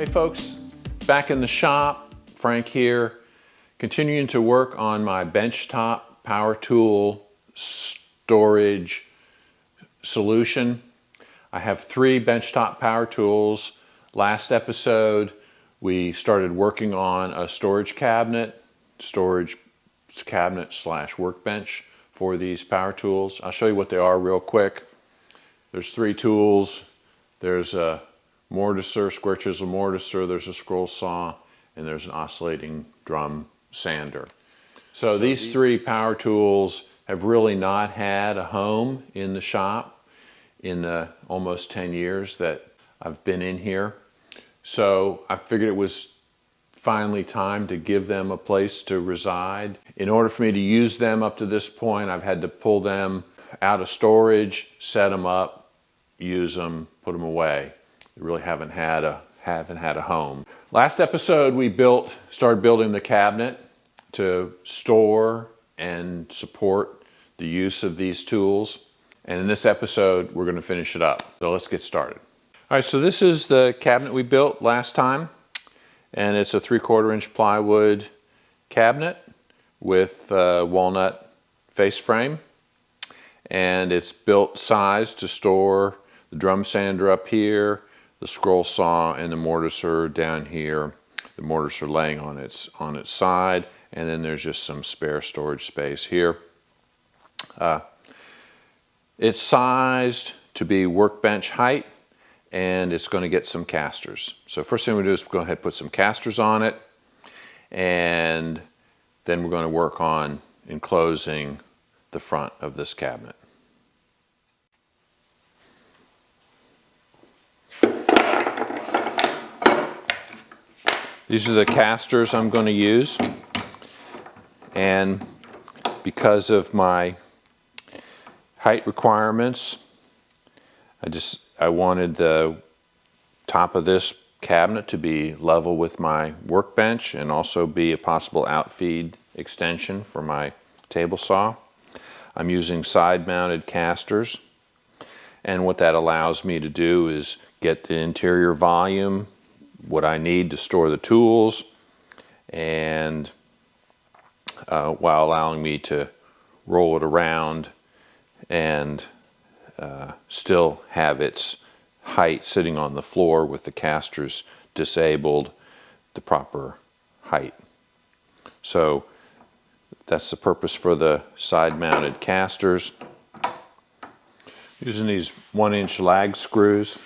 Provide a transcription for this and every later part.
Hey folks, back in the shop, Frank here, continuing to work on my benchtop power tool storage solution. I have 3 benchtop power tools. Last episode we started working on a storage cabinet slash workbench for these power tools. I'll show you what they are real quick. There's 3 tools. There's a mortiser, square chisel mortiser, there's a scroll saw, and there's an oscillating drum sander. So these 3 power tools have really not had a home in the shop in the almost 10 years that I've been in here. So I figured it was finally time to give them a place to reside. In order for me to use them up to this point, I've had to pull them out of storage, set them up, use them, put them away. They really haven't had a home. Last episode we started building the cabinet to store and support the use of these tools. And in this episode we're going to finish it up. So let's get started. All right, so this is the cabinet we built last time. And it's a 3/4 inch plywood cabinet with walnut face frame. And it's built size to store the drum sander up here, the scroll saw, and the mortiser down here. The mortiser laying on its side, and then there's just some spare storage space here. It's sized to be workbench height, and it's going to get some casters. So first thing we do is go ahead and put some casters on it, and then we're going to work on enclosing the front of this cabinet. These are the casters I'm going to use, and because of my height requirements, I wanted the top of this cabinet to be level with my workbench and also be a possible outfeed extension for my table saw. I'm using side-mounted casters, and what that allows me to do is get the interior volume, what I need to store the tools, and while allowing me to roll it around and still have its height sitting on the floor with the casters disabled, the proper height. So that's the purpose for the side-mounted casters. Using these 1-inch lag screws.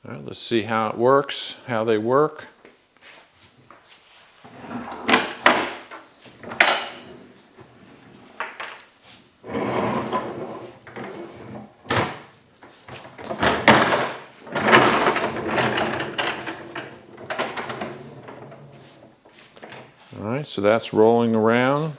All right, let's see how it works, how they work. All right, so that's rolling around.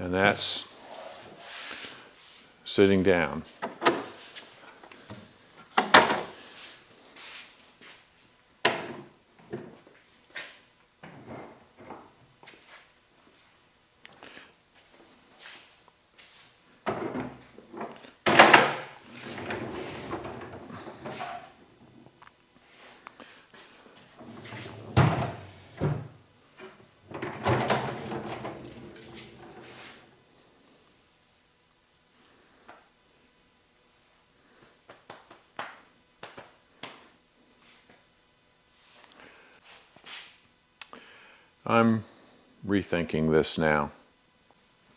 And that's sitting down. I'm rethinking this now.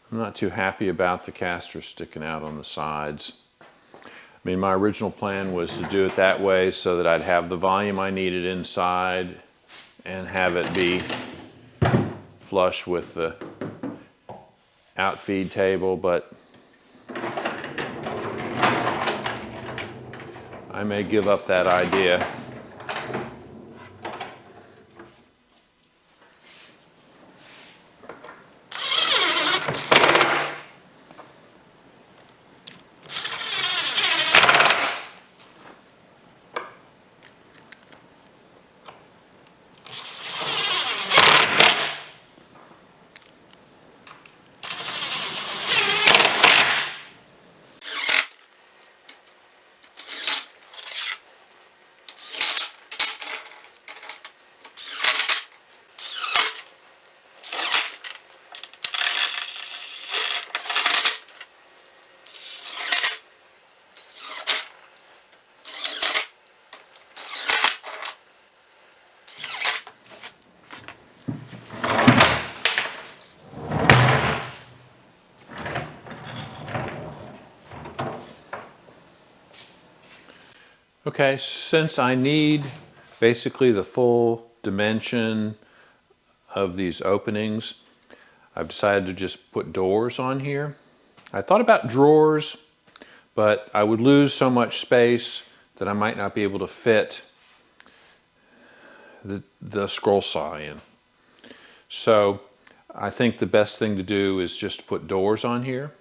I'm not too happy about the casters sticking out on the sides. I mean, my original plan was to do it that way so that I'd have the volume I needed inside and have it be flush with the outfeed table, but I may give up that idea. Okay, since I need basically the full dimension of these openings, I've decided to just put doors on here. I thought about drawers, but I would lose so much space that I might not be able to fit the scroll saw in. So I think the best thing to do is just put doors on here.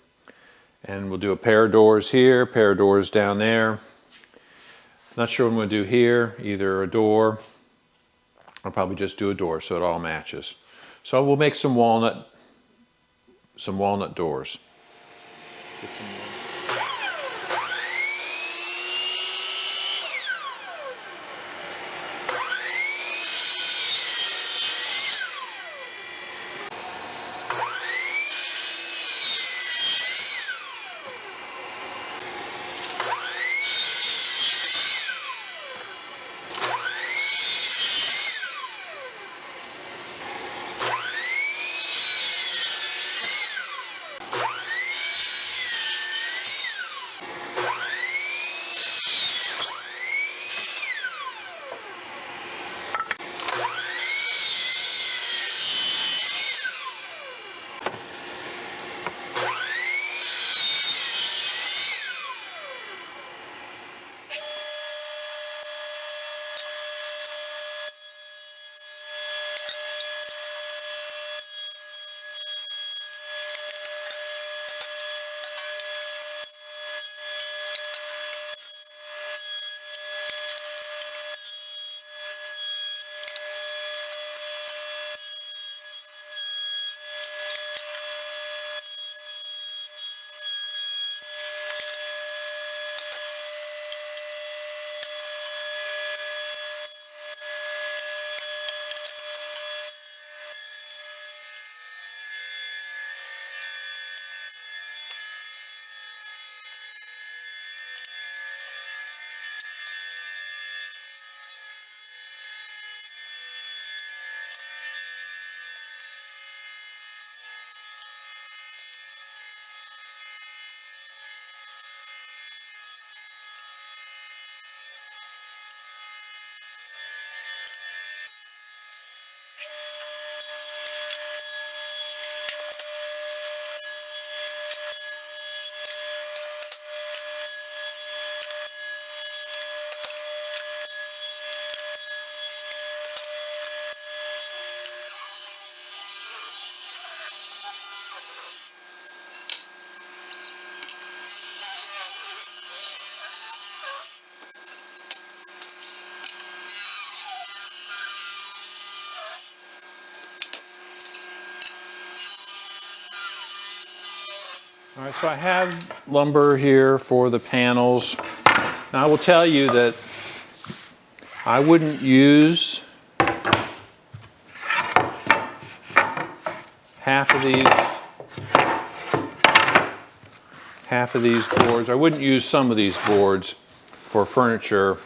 And we'll do a pair of doors here, pair of doors down there. Not sure what I'm going to do here, either a door, I'll probably just do a door so it all matches. So we'll make some walnut doors. All right, so I have lumber here for the panels. Now I will tell you that I wouldn't use half of these boards. I wouldn't use some of these boards for furniture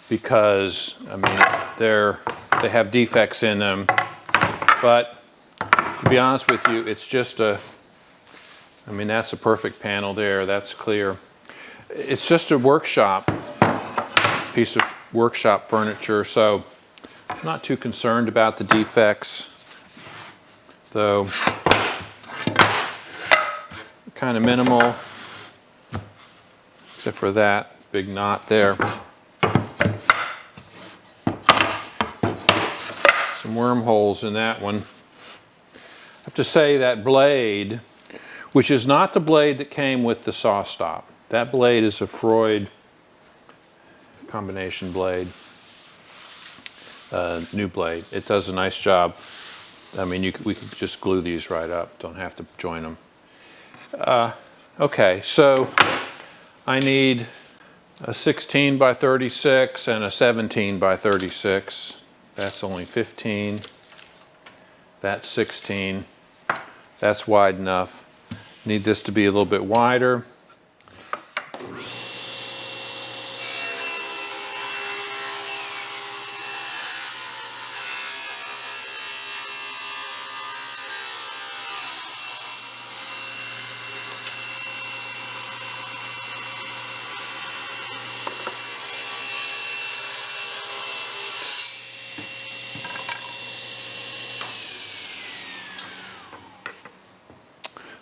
because, I mean, they have defects in them But to be honest with you, it's just a, I mean, that's a perfect panel there, that's clear. It's just a workshop, piece of workshop furniture, so I'm not too concerned about the defects, though kind of minimal, except for that big knot there. Some wormholes in that one. I have to say that blade, which is not the blade that came with the saw stop. That blade is a Freud combination blade, new blade. It does a nice job. I mean, we could just glue these right up. Don't have to join them. Okay, so I need a 16 by 36 and a 17 by 36. That's only 15. That's 16. That's wide enough. Need this to be a little bit wider.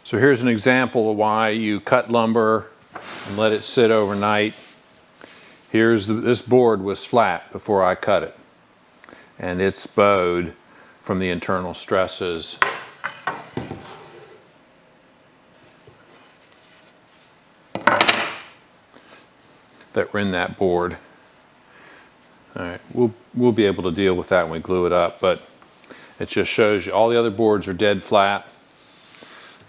So here's an example of why you cut lumber and let it sit overnight. This board was flat before I cut it, and it's bowed from the internal stresses. That were in that board. All right, we'll be able to deal with that when we glue it up, but it just shows you all the other boards are dead flat.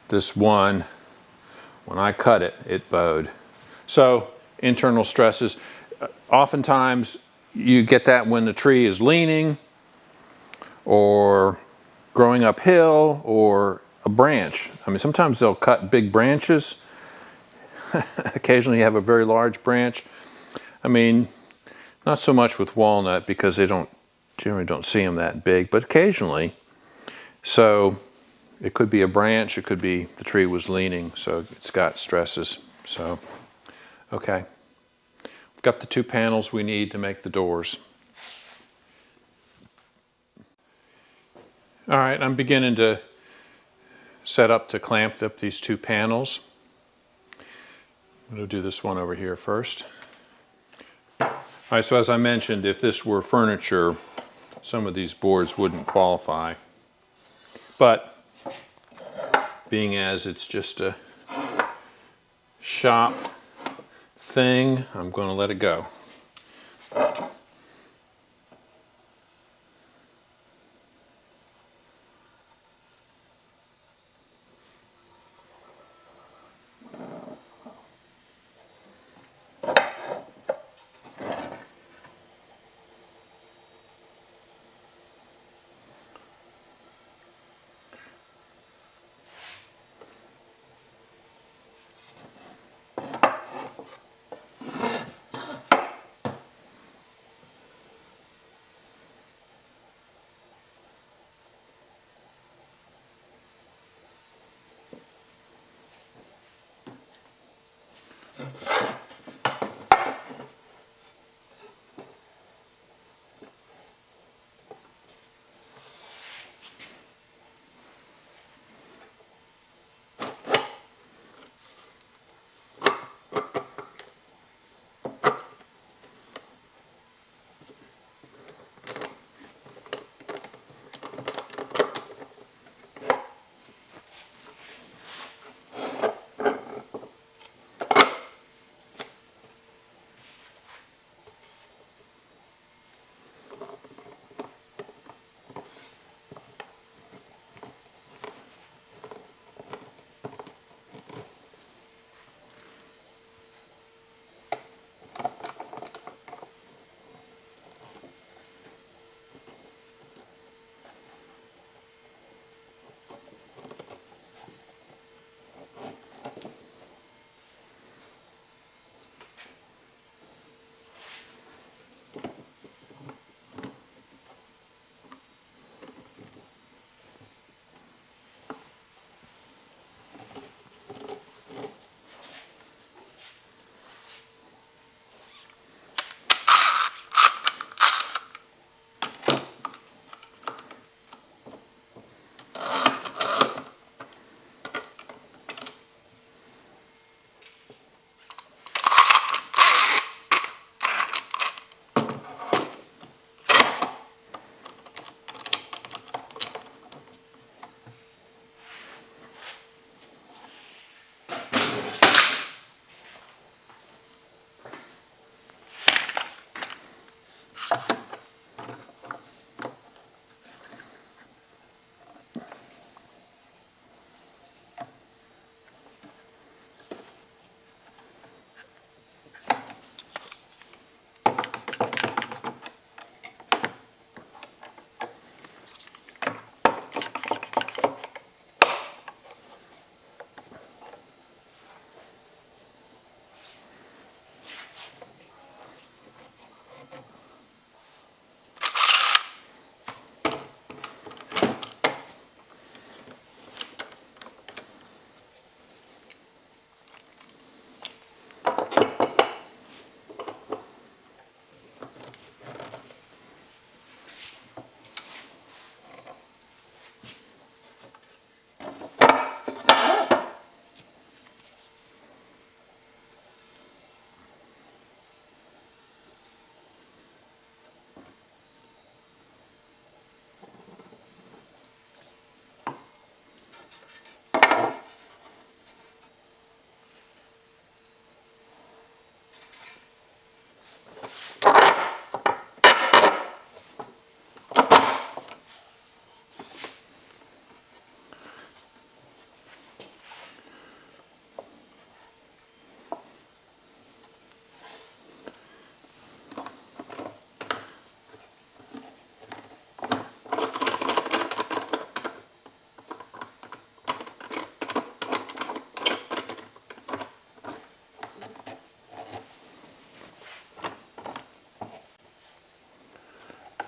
This one, when I cut it, it bowed. So internal stresses, oftentimes you get that when the tree is leaning or growing uphill or a branch. I mean, sometimes they'll cut big branches. Occasionally you have a very large branch. I mean, not so much with walnut because they generally don't see them that big, but occasionally. So it could be a branch, it could be the tree was leaning, so it's got stresses. So, okay. We've got the two panels we need to make the doors. All right, I'm beginning to set up to clamp up these two panels. I'm going to do this one over here first. All right, so as I mentioned, if this were furniture, some of these boards wouldn't qualify. But being as it's just a shop thing, I'm going to let it go.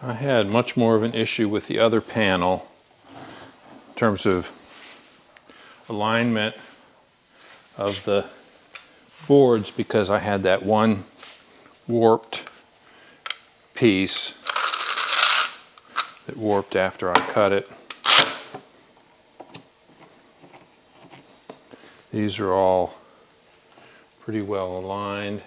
I had much more of an issue with the other panel in terms of alignment of the boards because I had that one warped piece that warped after I cut it. These are all pretty well aligned.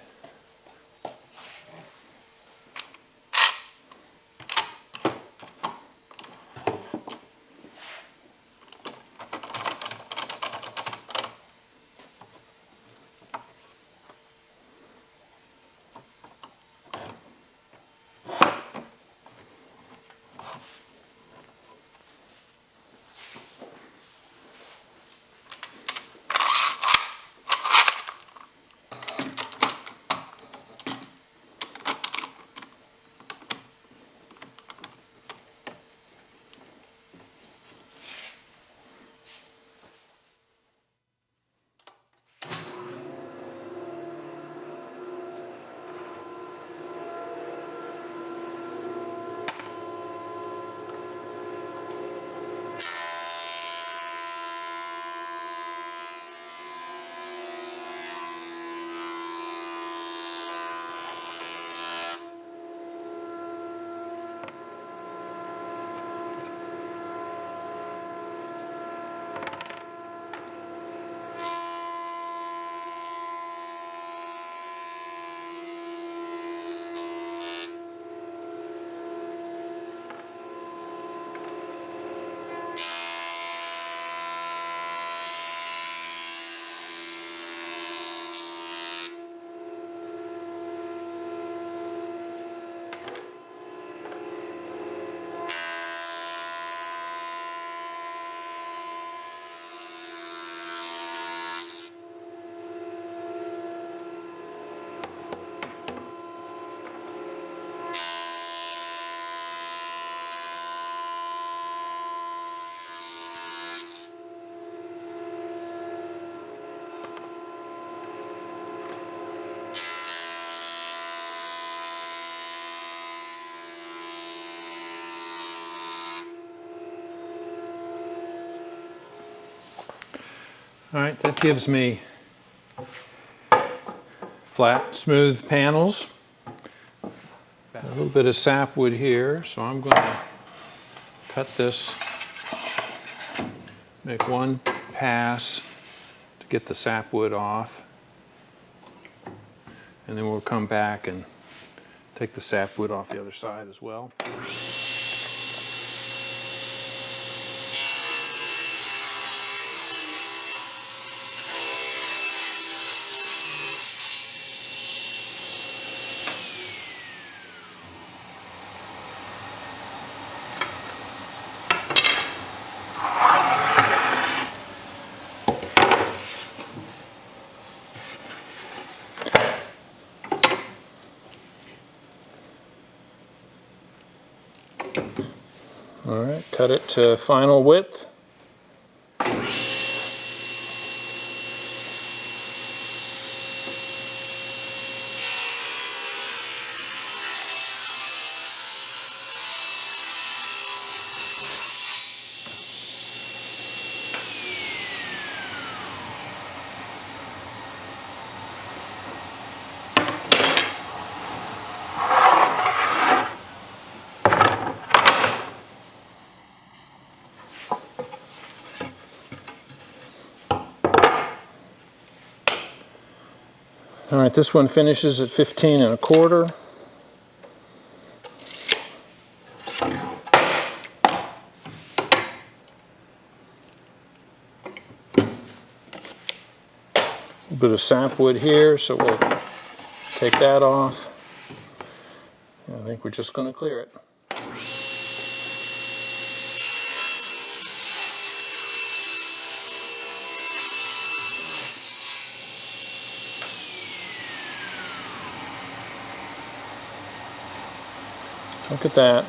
All right, that gives me flat, smooth panels. A little bit of sapwood here, so I'm going to cut this, make one pass to get the sapwood off, and then we'll come back and take the sapwood off the other side as well. All right, cut it to final width. All right, this one finishes at 15 1/4. A bit of sapwood here, so we'll take that off. I think we're just going to clear it. Look at that.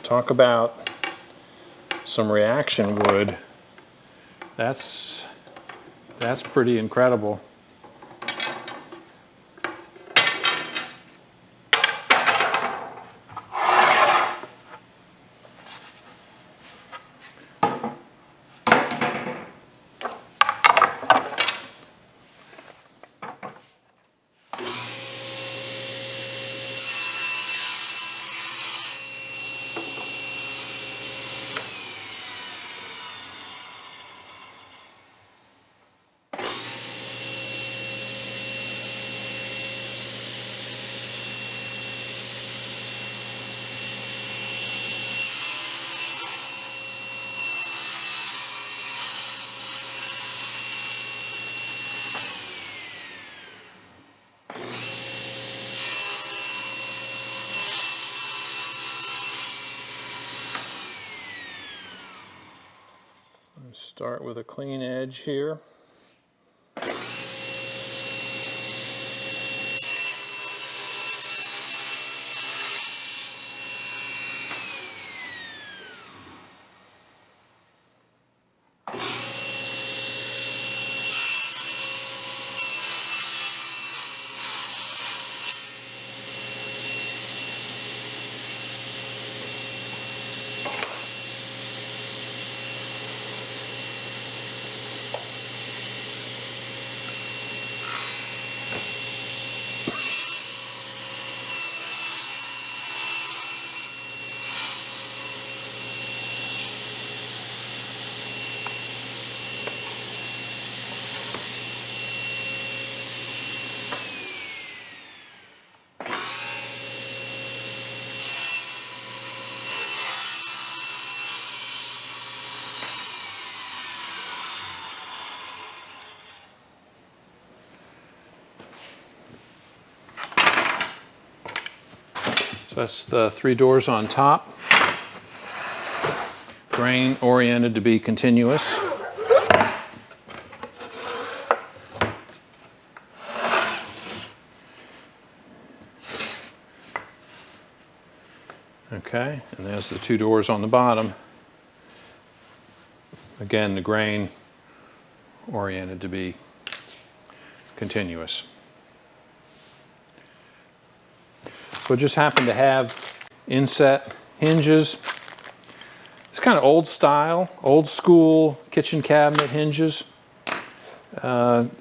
Talk about some reaction wood. That's pretty incredible. Start with a clean edge here. So that's the 3 doors on top. Grain oriented to be continuous. Okay, and there's the 2 doors on the bottom. Again, the grain oriented to be continuous. So I just happen to have inset hinges. It's kind of old style, old school kitchen cabinet hinges. You know,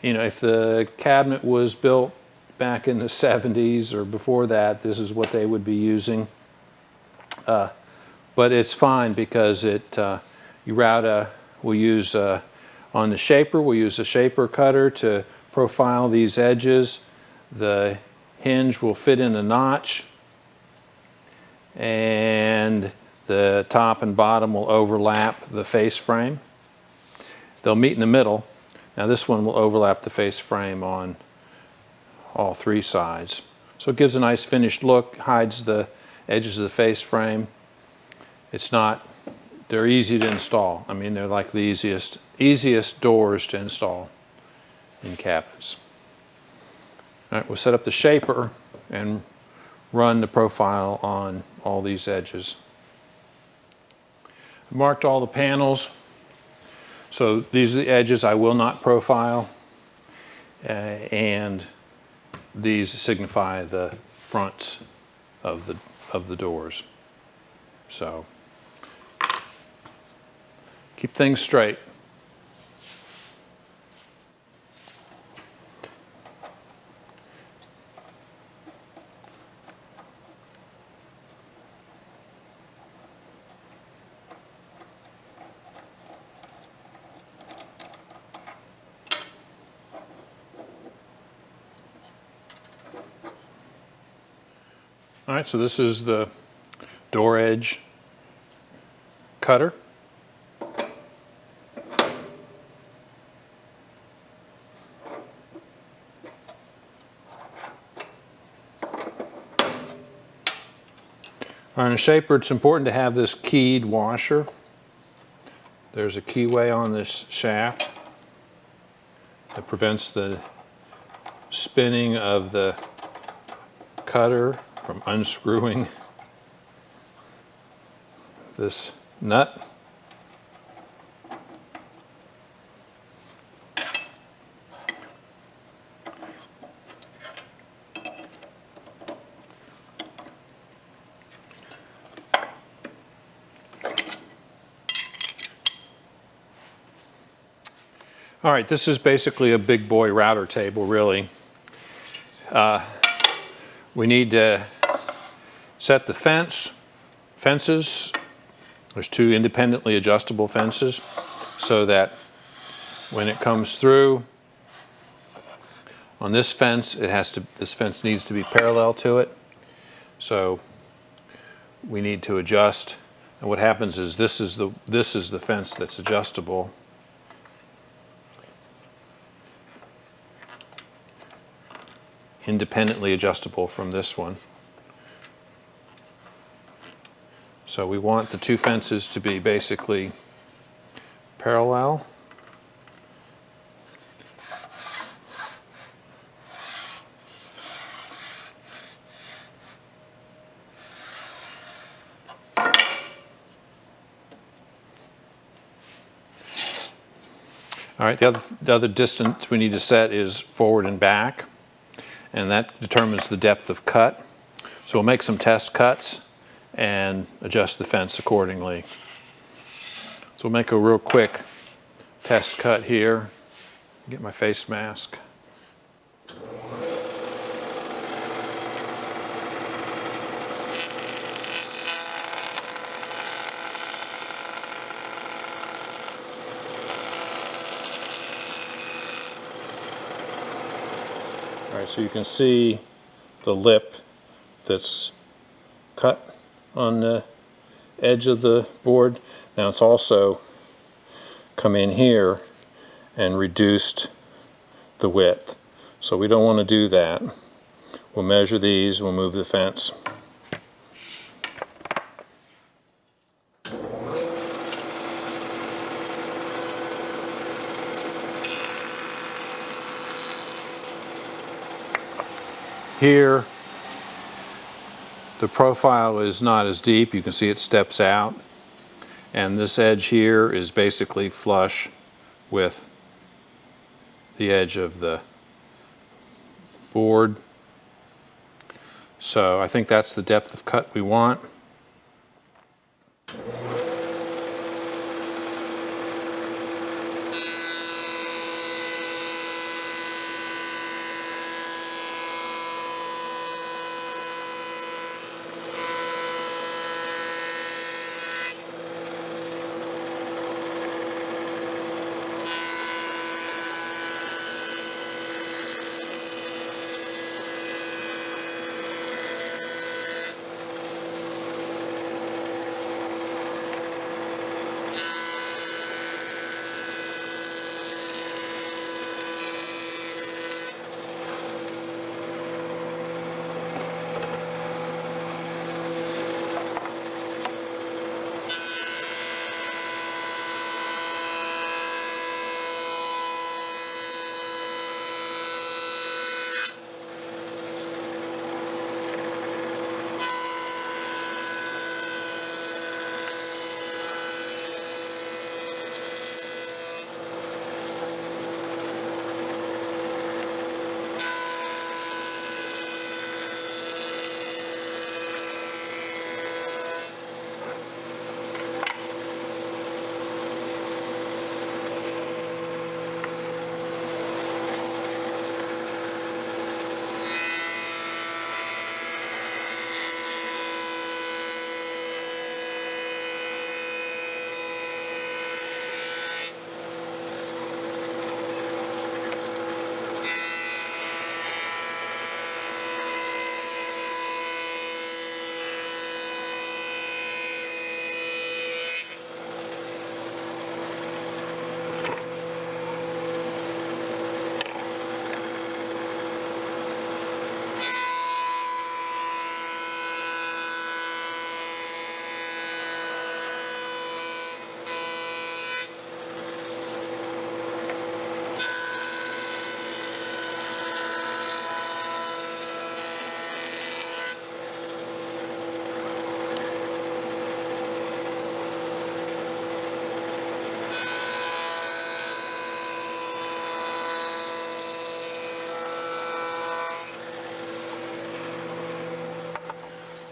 if the cabinet was built back in the 70s or before that, this is what they would be using. But it's fine because we'll use on the shaper, we'll use a shaper cutter to profile these edges. The hinge will fit in the notch, and the top and bottom will overlap the face frame. They'll meet in the middle. Now this one will overlap the face frame on all 3 sides. So it gives a nice finished look, hides the edges of the face frame. They're easy to install. I mean, they're like the easiest doors to install in cabinets. All right, we'll set up the shaper and run the profile on all these edges. I marked all the panels. So these are the edges I will not profile, and these signify the fronts of the doors. So keep things straight. All right, so this is the door edge cutter. On a shaper, it's important to have this keyed washer. There's a keyway on this shaft that prevents the spinning of the cutter from unscrewing this nut. All right, this is basically a big boy router table, really. We need to set the fences. There's 2 independently adjustable fences, so that when it comes through on this fence, this fence needs to be parallel to it. So we need to adjust. And what happens is this is the fence that's adjustable. Independently adjustable from this one. So we want the 2 fences to be basically parallel. All right, the other distance we need to set is forward and back, and that determines the depth of cut. So we'll make some test cuts and adjust the fence accordingly. So we'll make a real quick test cut here. Get my face mask. All right, so you can see the lip that's cut on the edge of the board. Now it's also come in here and reduced the width. So we don't want to do that. We'll measure these, we'll move the fence. Here, the profile is not as deep. You can see it steps out. And this edge here is basically flush with the edge of the board. So I think that's the depth of cut we want.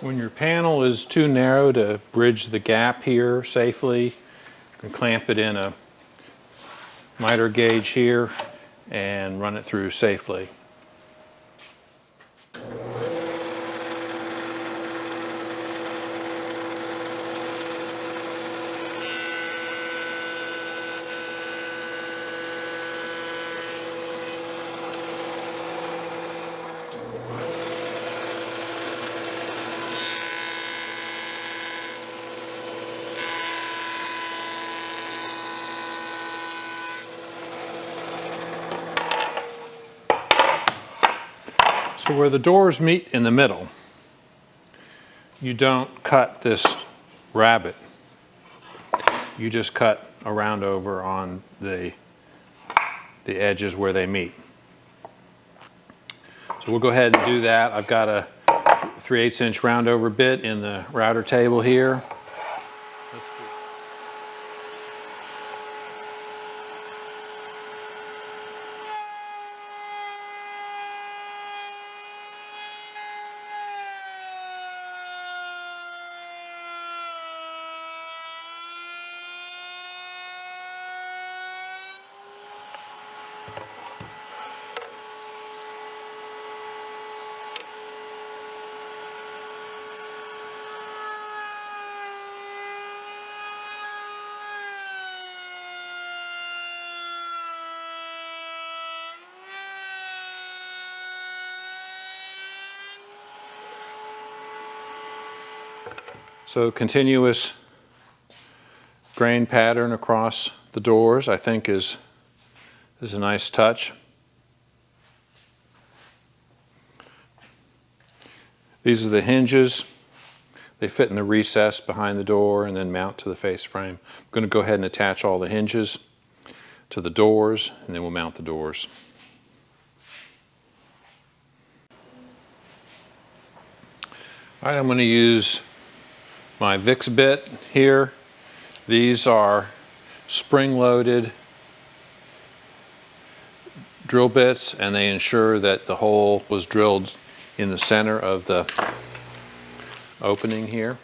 When your panel is too narrow to bridge the gap here safely, you can clamp it in a miter gauge here and run it through safely. So where the doors meet in the middle, you don't cut this rabbet. You just cut a round over on the edges where they meet. So we'll go ahead and do that. I've got a 3/8 inch round over bit in the router table here. So continuous grain pattern across the doors, I think is a nice touch. These are the hinges. They fit in the recess behind the door and then mount to the face frame. I'm going to go ahead and attach all the hinges to the doors, and then we'll mount the doors. All right, I'm going to use my VIX bit here. These are spring-loaded drill bits, and they ensure that the hole was drilled in the center of the opening here.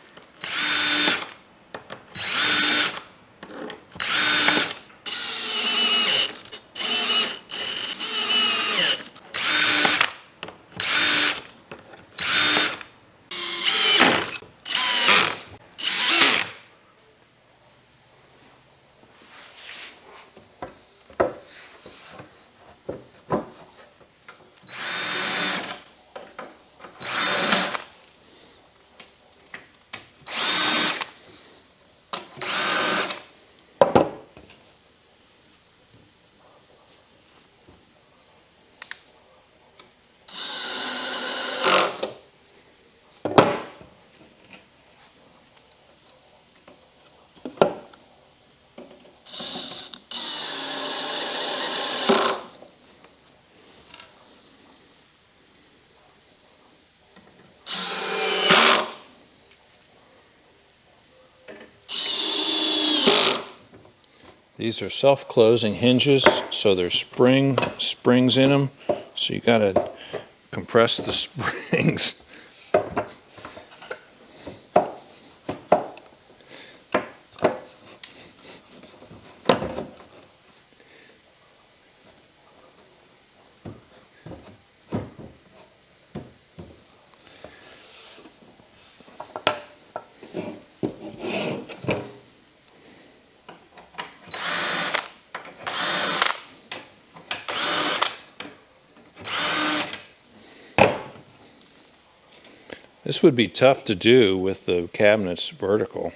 These are self-closing hinges, so there's springs in them. So you gotta compress the springs. This would be tough to do with the cabinets vertical.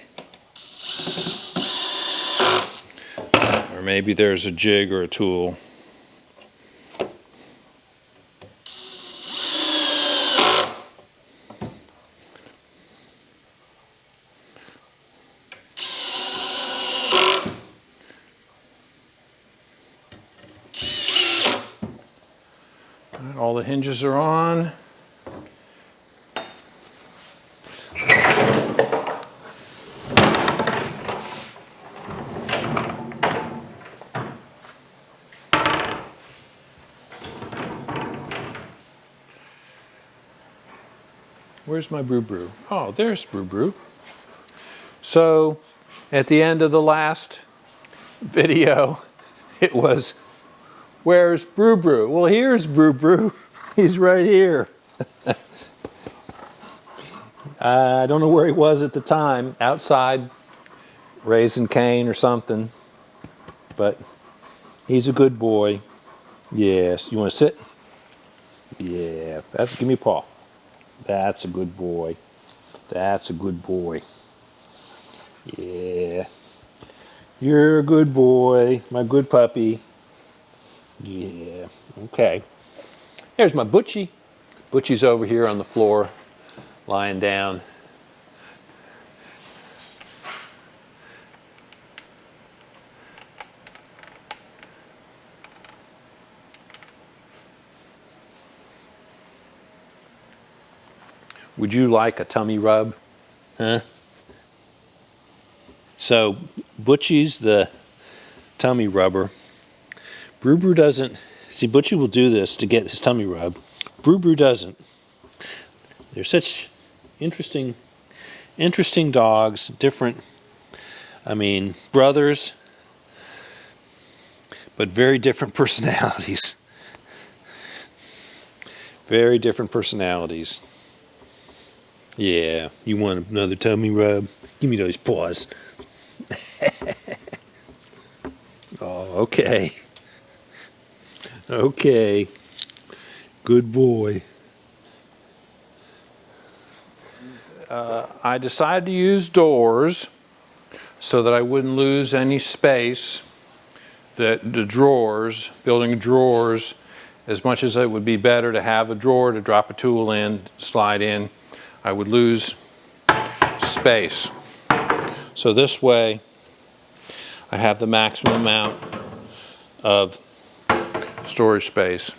Or maybe there's a jig or a tool. All right, all the hinges are on. Where's my brew brew? Oh, there's brew brew. So at the end of the last video, it was, where's brew brew? Well, here's brew brew. He's right here. I don't know where he was at the time, outside raising cane or something, but he's a good boy. Yes, you want to sit? Yeah, give me a paw. That's a good boy. That's a good boy. Yeah. You're a good boy, my good puppy. Yeah, okay. There's my Butchie. Butchie's over here on the floor, lying down. Would you like a tummy rub? Huh? So, Butchie's the tummy rubber. Brew Brew doesn't. See, Butchie will do this to get his tummy rub. Brew Brew doesn't. They're such interesting dogs. Different, I mean, brothers, but very different personalities. Very different personalities. Yeah, you want another tummy rub? Give me those paws. Oh, okay. Okay. Good boy. I decided to use doors so that I wouldn't lose any space. That the drawers, building drawers, as much as it would be better to have a drawer to drop a tool in, slide in, I would lose space. So this way, I have the maximum amount of storage space.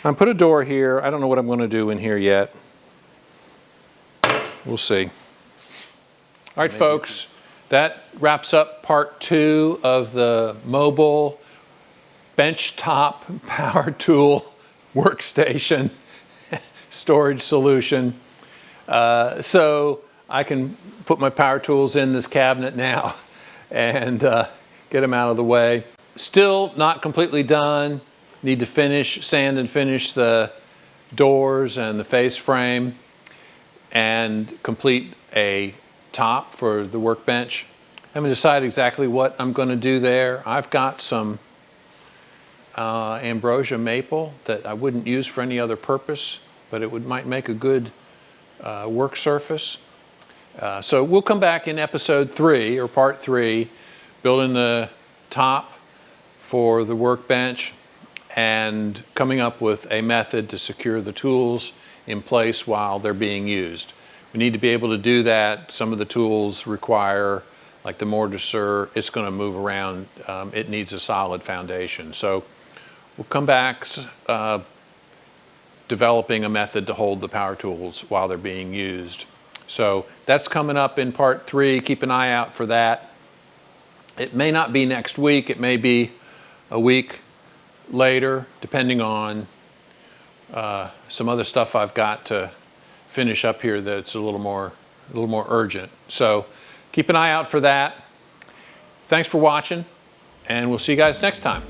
I'm put a door here. I don't know what I'm going to do in here yet. We'll see. All right, folks, that wraps up part 2 of the mobile benchtop power tool workstation storage solution. So I can put my power tools in this cabinet now and get them out of the way. Still not completely done. Need to sand and finish the doors and the face frame and complete a top for the workbench. I haven't decided exactly what I'm going to do there. I've got some ambrosia maple that I wouldn't use for any other purpose, but it might make a good work surface. So we'll come back in episode 3 or part 3, building the top for the workbench and coming up with a method to secure the tools in place while they're being used. We need to be able to do that. Some of the tools require, like the mortiser, it's going to move around. It needs a solid foundation. So we'll come back developing a method to hold the power tools while they're being used. So that's coming up in part 3. Keep an eye out for that. It may not be next week. It may be a week later, depending on some other stuff I've got to finish up here that's a little more urgent. So keep an eye out for that. Thanks for watching, and we'll see you guys next time.